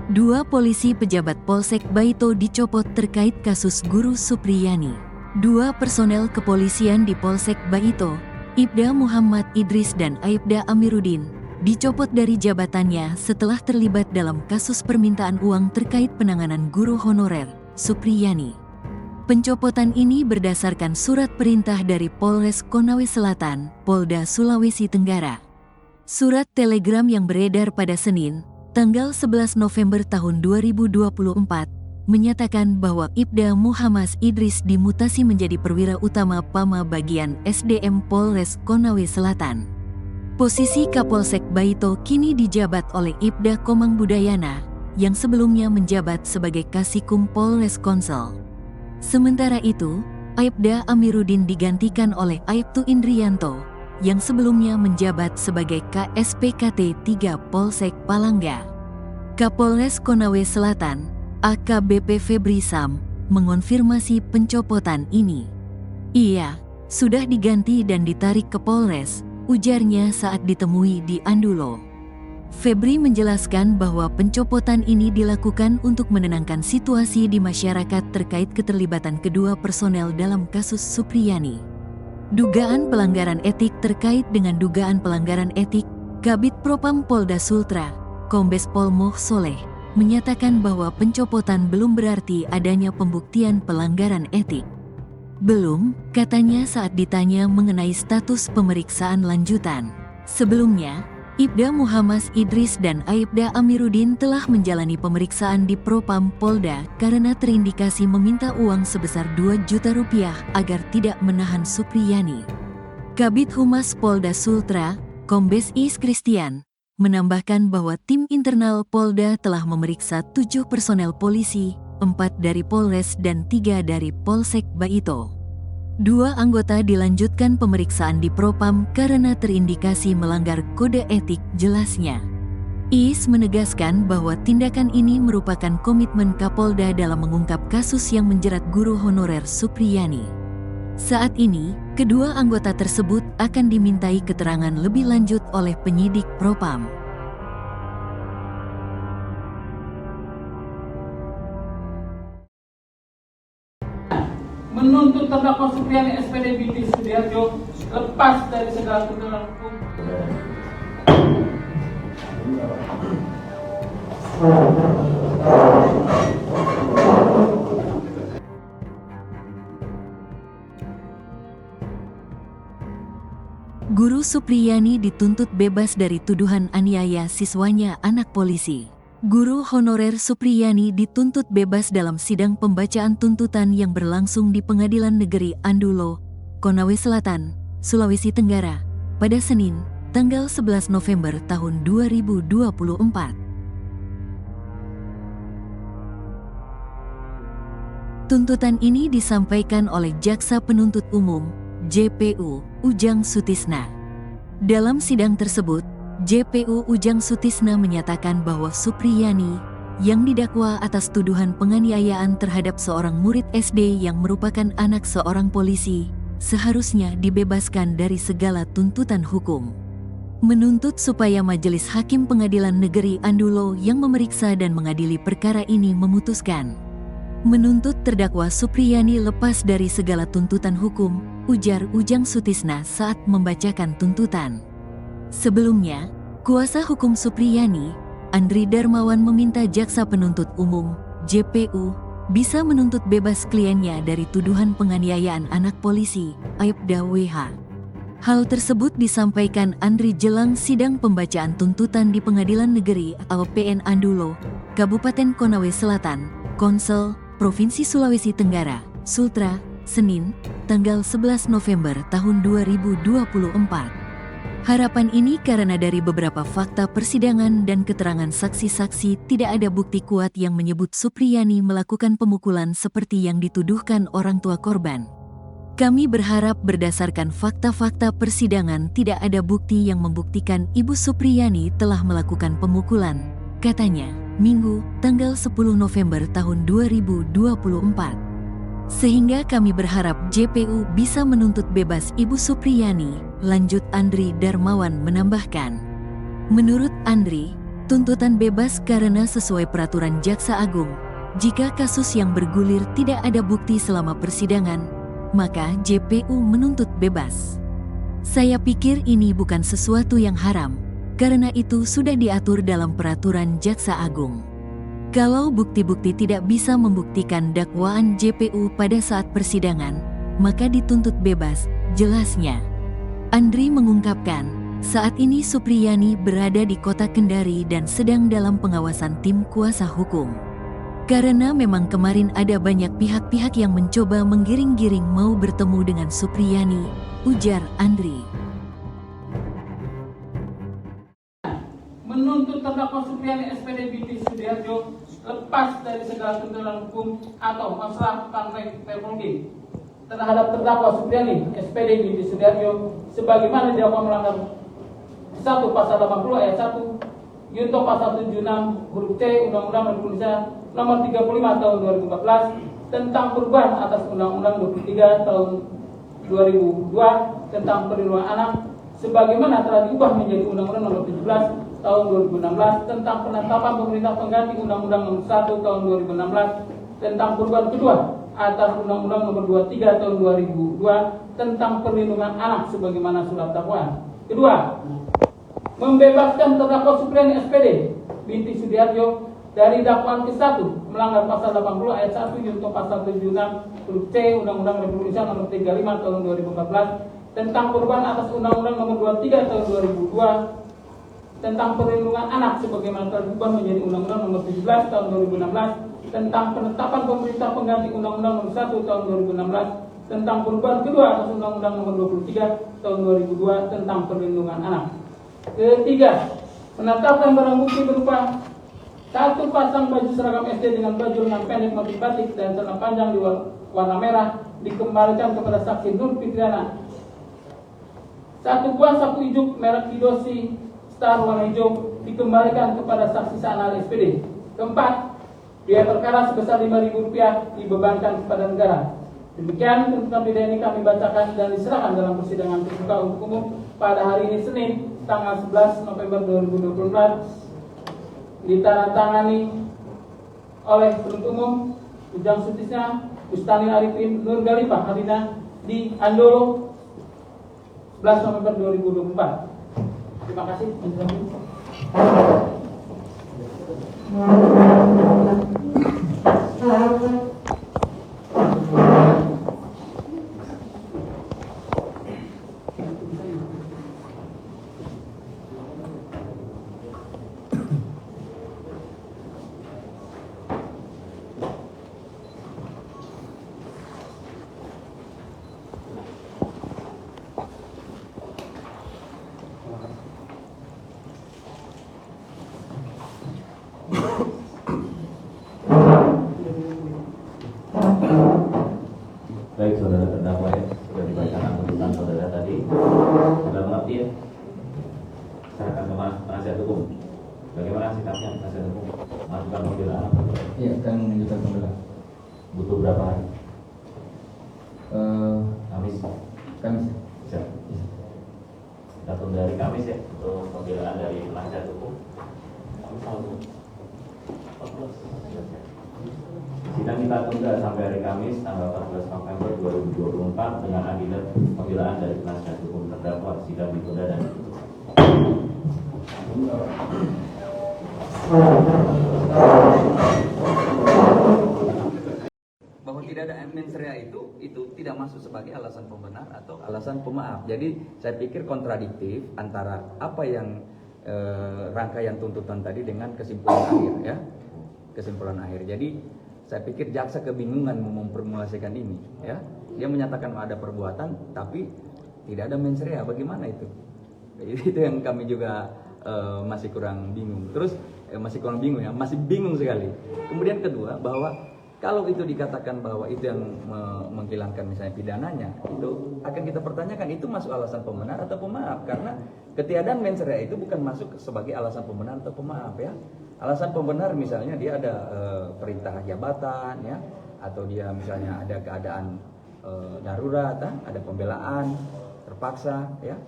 Dua polisi pejabat Polsek Baito dicopot terkait kasus guru Supriyani. Dua personel kepolisian di Polsek Baito, Ibda Muhammad Idris dan Aibda Amiruddin, dicopot dari jabatannya setelah terlibat dalam kasus permintaan uang terkait penanganan guru honorer, Supriyani. Pencopotan ini berdasarkan surat perintah dari Polres Konawe Selatan, Polda Sulawesi Tenggara. Surat telegram yang beredar pada Senin, tanggal 11 November tahun 2024, menyatakan bahwa Ibda Muhammad Idris dimutasi menjadi perwira utama Pama Bagian SDM Polres Konawe Selatan. Posisi Kapolsek Baito kini dijabat oleh Ibda Komang Budayana, yang sebelumnya menjabat sebagai Kasikum Polres Konsel. Sementara itu, Aibda Amiruddin digantikan oleh Aibtu Indrianto, yang sebelumnya menjabat sebagai KSPKT 3 Polsek Palangga. Kapolres Konawe Selatan, AKBP Febri Sam, mengonfirmasi pencopotan ini. Ia sudah diganti dan ditarik ke Polres, ujarnya saat ditemui di Andulo. Febri menjelaskan bahwa pencopotan ini dilakukan untuk menenangkan situasi di masyarakat terkait keterlibatan kedua personel dalam kasus Supriyani. Dugaan pelanggaran etik terkait dengan dugaan pelanggaran etik, Kabid Propam Polda Sultra, Kombes Pol Moh Soleh, menyatakan bahwa pencopotan belum berarti adanya pembuktian pelanggaran etik. Belum, katanya saat ditanya mengenai status pemeriksaan lanjutan. Sebelumnya, Ibda Muhammad Idris dan Aibda Amiruddin telah menjalani pemeriksaan di Propam Polda karena terindikasi meminta uang sebesar 2 juta rupiah agar tidak menahan Supriyani. Kabid Humas Polda Sultra, Kombes Is Christian, menambahkan bahwa tim internal Polda telah memeriksa 7 personel polisi, 4 dari Polres dan 3 dari Polsek Baito. 2 anggota dilanjutkan pemeriksaan di Propam karena terindikasi melanggar kode etik, jelasnya. Is menegaskan bahwa tindakan ini merupakan komitmen Kapolda dalam mengungkap kasus yang menjerat guru honorer Supriyani. Saat ini, kedua anggota tersebut akan dimintai keterangan lebih lanjut oleh penyidik Propam. Menuntut terdakwa Supriyani SPD binti Sudiharjo lepas dari segala tuntutan hukum. Guru Supriyani dituntut bebas dari tuduhan aniaya siswanya anak polisi. Guru honorer Supriyani dituntut bebas dalam sidang pembacaan tuntutan yang berlangsung di Pengadilan Negeri Andulo, Konawe Selatan, Sulawesi Tenggara, pada Senin, tanggal 11 November tahun 2024. Tuntutan ini disampaikan oleh Jaksa Penuntut Umum, JPU, Ujang Sutisna. Dalam sidang tersebut, JPU Ujang Sutisna menyatakan bahwa Supriyani, yang didakwa atas tuduhan penganiayaan terhadap seorang murid SD yang merupakan anak seorang polisi, seharusnya dibebaskan dari segala tuntutan hukum. Menuntut supaya Majelis Hakim Pengadilan Negeri Andulo yang memeriksa dan mengadili perkara ini memutuskan. Menuntut terdakwa Supriyani lepas dari segala tuntutan hukum, ujar Ujang Sutisna saat membacakan tuntutan. Sebelumnya, kuasa hukum Supriyani, Andri Darmawan meminta Jaksa Penuntut Umum, JPU, bisa menuntut bebas kliennya dari tuduhan penganiayaan anak polisi, Aibda WH. Hal tersebut disampaikan Andri jelang sidang pembacaan tuntutan di Pengadilan Negeri (PN) Andulo, Kabupaten Konawe Selatan, Konsel, Provinsi Sulawesi Tenggara, Sultra, Senin, tanggal 11 November tahun 2024. Harapan ini karena dari beberapa fakta persidangan dan keterangan saksi-saksi tidak ada bukti kuat yang menyebut Supriyani melakukan pemukulan seperti yang dituduhkan orang tua korban. Kami berharap berdasarkan fakta-fakta persidangan tidak ada bukti yang membuktikan Ibu Supriyani telah melakukan pemukulan, katanya, Minggu, tanggal 10 November tahun 2024. Sehingga kami berharap JPU bisa menuntut bebas Ibu Supriyani, lanjut Andri Darmawan menambahkan. Menurut Andri, Tuntutan bebas karena sesuai peraturan Jaksa Agung, jika kasus yang bergulir tidak ada bukti selama persidangan, maka JPU menuntut bebas. Saya pikir ini bukan sesuatu yang haram, karena itu sudah diatur dalam peraturan Jaksa Agung. Kalau bukti-bukti tidak bisa membuktikan dakwaan JPU pada saat persidangan, maka dituntut bebas, jelasnya. Andri mengungkapkan, saat ini Supriyani berada di kota Kendari dan sedang dalam pengawasan tim kuasa hukum. Karena memang kemarin ada banyak pihak-pihak yang mencoba menggiring-giring mau bertemu dengan Supriyani, ujar Andri. Menuntut terdakwa Supriyani SPD Binti Sudiharjo lepas dari segala tuntutan hukum atau masalah teknologi terhadap terdakwa Supriyani SPD Binti Sudiharjo sebagaimana dilakukan melanggar 1 pasal 80 ayat 1 Yunto pasal 76 huruf C Undang-Undang Republik Indonesia nomor 35 tahun 2014 tentang perubahan atas Undang-Undang 23 tahun 2002 tentang perlindungan anak sebagaimana telah diubah menjadi Undang-Undang nomor 17 tahun 2016 tentang penetapan pemerintah pengganti Undang-Undang nomor 1 tahun 2016 tentang perubahan kedua atas Undang-Undang nomor 23 tahun 2002 tentang perlindungan anak sebagaimana surat dakwaan. Kedua, membebaskan terdakwa Supriyani SPD Binti Sudiharjo dari dakwaan ke-1 melanggar pasal 80 ayat 1 Yunto pasal 76 huruf C Undang-Undang Republik Indonesia nomor 35 tahun 2014 tentang perubahan atas Undang-Undang nomor 23 tahun 2002 tentang perlindungan anak sebagaimana telah diubah menjadi Undang-Undang nomor 17 tahun 2016 tentang penetapan pemerintah pengganti Undang-Undang nomor 1 tahun 2016 tentang perubahan kedua atas Undang-Undang nomor 23 tahun 2002 tentang perlindungan anak. Ketiga, menetapkan barang bukti berupa 1 pasang baju seragam SD dengan baju lengan pendek motif batik dan celana panjang di warna merah dikembalikan kepada saksi Nur Fitriana. 1 buah sapu ijuk merek Kidosi Star warna hijau dikembalikan kepada saksi Sanal SPD. Keempat, biaya perkara sebesar Rp5.000 dibebankan kepada negara. Demikian tuntutan pidana ini kami bacakan dan diserahkan dalam persidangan terbuka untuk umum pada hari ini Senin tanggal 11 November 2024 ditandatangani oleh penuntut umum Ujang Sutisna, Bustani Arifin, Nur Galifah Harina di Andolo 11 November 2024. Terima kasih. Baik, saudara terdakwa ya, sudah dibacakan tuntutan saudara tadi. Sudah mengerti ya? Serahkan ke penasihat hukum. Bagaimana sikapnya penasihat hukum? Mengajukan pembelaan? Iya, kan menunjukkan pembelaan. Butuh berapa hari? Kamis. Kamis. Bisa. Kita tunda dari Kamis ya untuk pembelaan dari penasihat hukum. Sidang kita tunda sampai hari Kamis tanggal 14 November 2024 dengan agenda pembelaan dari penasihat hukum terdakwa. Sidang ditunda dan ditutup. Bahwa tidak ada mens rea itu tidak masuk sebagai alasan pembenar atau alasan pemaaf. Jadi saya pikir kontradiktif antara apa yang rangkaian tuntutan tadi dengan kesimpulan akhir ya. Kesimpulan akhir. Jadi saya pikir jaksa kebingungan memformulasikan ini ya. Dia menyatakan ada perbuatan tapi tidak ada mens rea. Bagaimana itu? Itu yang kami juga masih kurang bingung. Terus masih kurang bingung ya, masih bingung sekali. Kemudian kedua, bahwa kalau itu dikatakan bahwa itu yang menghilangkan misalnya pidananya, itu akan kita pertanyakan itu masuk alasan pembenar atau pemaaf, karena ketiadaan mens rea itu bukan masuk sebagai alasan pembenar atau pemaaf ya. Alasan pembenar misalnya dia ada perintah jabatan ya, atau dia misalnya ada keadaan darurat, ada pembelaan terpaksa ya.